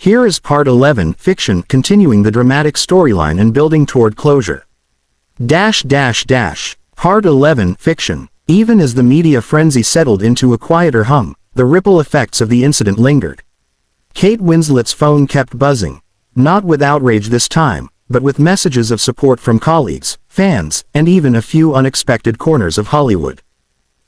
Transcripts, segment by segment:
Here is Part 11, Fiction, continuing the dramatic storyline and building toward closure. Part 11, Fiction. Even as the media frenzy settled into a quieter hum, the ripple effects of the incident lingered. Kate Winslet's phone kept buzzing, not with outrage this time, but with messages of support from colleagues, fans, and even a few unexpected corners of Hollywood.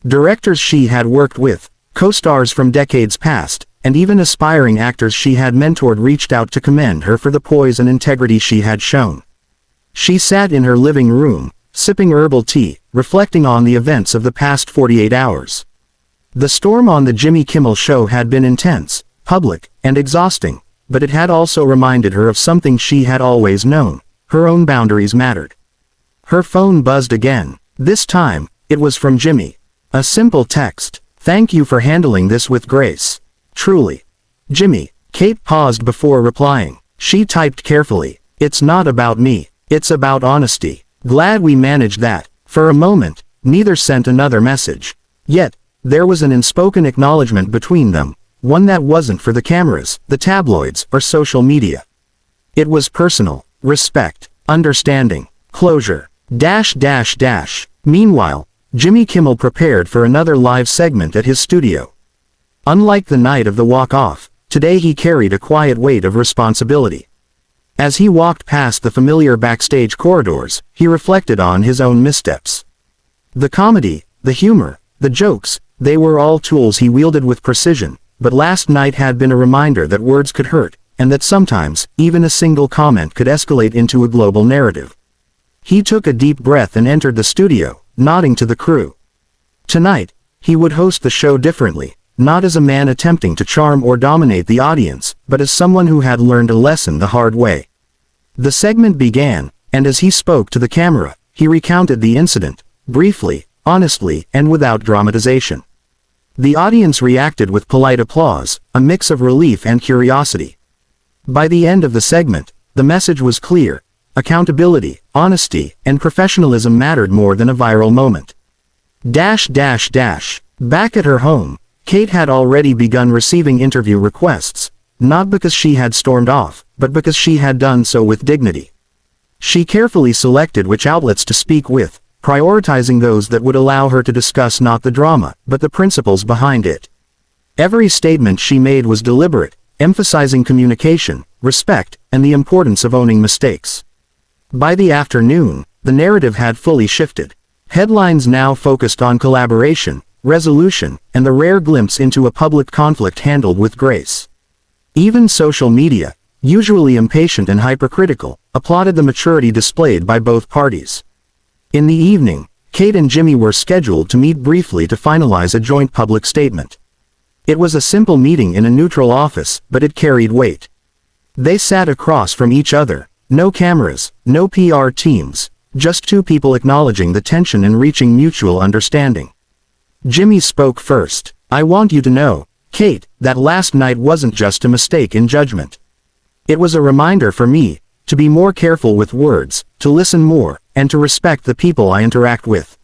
Directors she had worked with, co-stars from decades past, and even aspiring actors she had mentored reached out to commend her for the poise and integrity she had shown. She sat in her living room, sipping herbal tea, reflecting on the events of the past 48 hours. The storm on the Jimmy Kimmel show had been intense, public, and exhausting, but it had also reminded her of something she had always known: her own boundaries mattered. Her phone buzzed again. This time, it was from Jimmy. A simple text: "Thank you for handling this with grace. Truly. Jimmy." Kate paused before replying. She typed carefully. "It's not about me. It's about honesty. Glad we managed that." For a moment, neither sent another message. Yet, there was an unspoken acknowledgement between them, one that wasn't for the cameras, the tabloids, or social media. It was personal: respect, understanding, closure. Meanwhile, Jimmy Kimmel prepared for another live segment at his studio. Unlike the night of the walk-off, today he carried a quiet weight of responsibility. As he walked past the familiar backstage corridors, he reflected on his own missteps. The comedy, the humor, the jokes, they were all tools he wielded with precision, but last night had been a reminder that words could hurt, and that sometimes, even a single comment could escalate into a global narrative. He took a deep breath and entered the studio, nodding to the crew. Tonight, he would host the show differently, not as a man attempting to charm or dominate the audience, but as someone who had learned a lesson the hard way. The segment began, and as he spoke to the camera, he recounted the incident, briefly, honestly, and without dramatization. The audience reacted with polite applause, a mix of relief and curiosity. By the end of the segment, the message was clear: accountability, honesty, and professionalism mattered more than a viral moment. Back at her home, Kate had already begun receiving interview requests, not because she had stormed off, but because she had done so with dignity. She carefully selected which outlets to speak with, prioritizing those that would allow her to discuss not the drama, but the principles behind it. Every statement she made was deliberate, emphasizing communication, respect, and the importance of owning mistakes. By the afternoon, the narrative had fully shifted. Headlines now focused on collaboration, resolution, and the rare glimpse into a public conflict handled with grace. Even social media, usually impatient and hypercritical, applauded the maturity displayed by both parties. In the evening, Kate and Jimmy were scheduled to meet briefly to finalize a joint public statement. It was a simple meeting in a neutral office, but it carried weight. They sat across from each other, no cameras, no PR teams, just two people acknowledging the tension and reaching mutual understanding. Jimmy spoke first. "I want you to know, Kate, that last night wasn't just a mistake in judgment. It was a reminder for me to be more careful with words, to listen more, and to respect the people I interact with."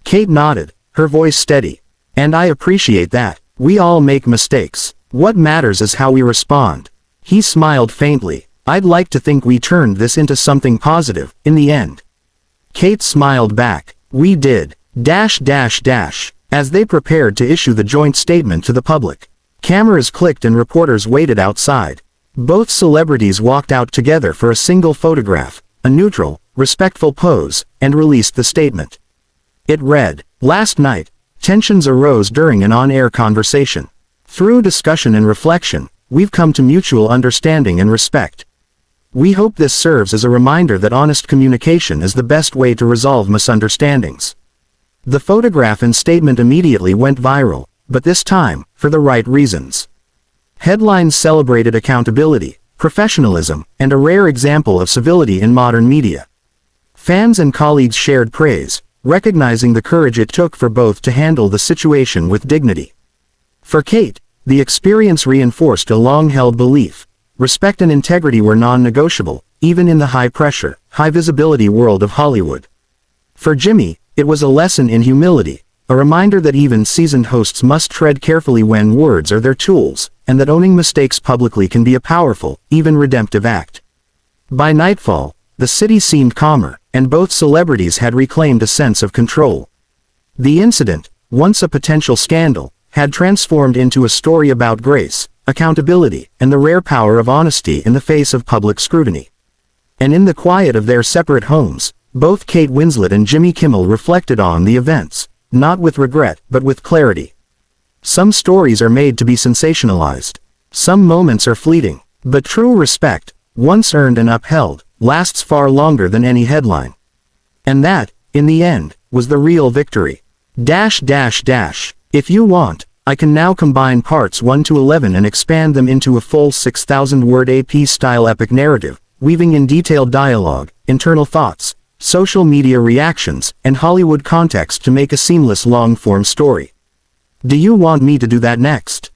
Kate nodded, her voice steady. "And I appreciate that. We all make mistakes. What matters is how we respond." He smiled faintly. "I'd like to think we turned this into something positive, in the end." Kate smiled back. "We did. As they prepared to issue the joint statement to the public, cameras clicked and reporters waited outside. Both celebrities walked out together for a single photograph, a neutral, respectful pose, and released the statement. It read, "Last night, tensions arose during an on-air conversation. Through discussion and reflection, we've come to mutual understanding and respect. We hope this serves as a reminder that honest communication is the best way to resolve misunderstandings." The photograph and statement immediately went viral, but this time, for the right reasons. Headlines celebrated accountability, professionalism, and a rare example of civility in modern media. Fans and colleagues shared praise, recognizing the courage it took for both to handle the situation with dignity. For Kate, the experience reinforced a long-held belief: respect and integrity were non-negotiable, even in the high-pressure, high-visibility world of Hollywood. For Jimmy, it was a lesson in humility, a reminder that even seasoned hosts must tread carefully when words are their tools, and that owning mistakes publicly can be a powerful, even redemptive act. By nightfall, the city seemed calmer, and both celebrities had reclaimed a sense of control. The incident, once a potential scandal, had transformed into a story about grace, accountability, and the rare power of honesty in the face of public scrutiny. And in the quiet of their separate homes, both Kate Winslet and Jimmy Kimmel reflected on the events, not with regret, but with clarity. Some stories are made to be sensationalized. Some moments are fleeting, but true respect, once earned and upheld, lasts far longer than any headline. And that, in the end, was the real victory. If you want, I can now combine parts 1 to 11 and expand them into a full 6,000-word AP-style epic narrative, weaving in detailed dialogue, internal thoughts, social media reactions, and Hollywood context to make a seamless long-form story. Do you want me to do that next?